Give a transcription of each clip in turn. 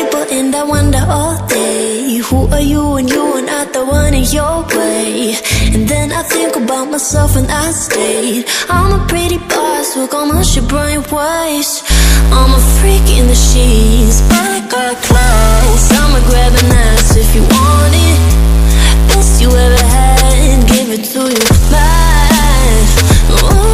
people and I wonder all day, who are you when you are not the one in your way? And then I think about myself and I state, I'm a pretty boss with almost your brain waves. I'm a freak in the sheets, but I got class. I'ma grab an ass if you want it. Best you ever had, give it to you back. Ooh.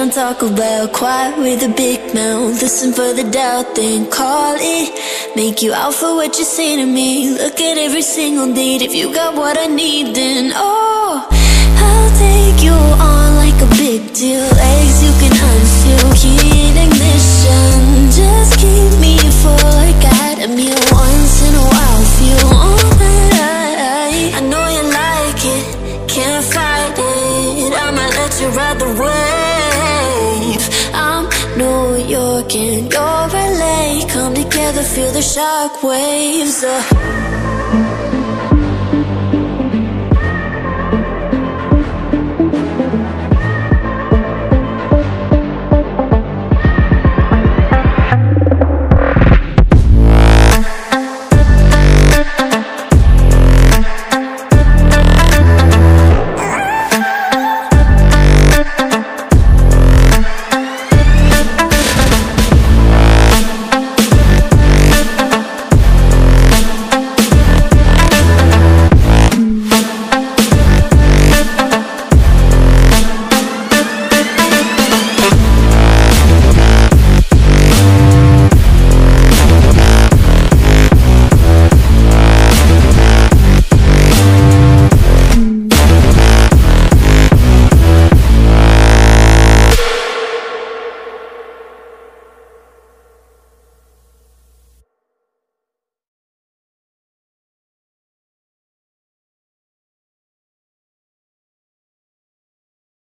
Talk about quiet with a big mouth. Listen for the doubt, then call it. Make you out for what you say to me. Look at every single date. If you got what I need, then oh, I'll take you on like a big deal. Legs you can unseal, key in ignition. Just keep me full like I had a meal once in a while. Feel alright. I know you like it, can't fight it. I'ma let you ride the wave. I'm New York and you're LA. Come together, feel the shock waves.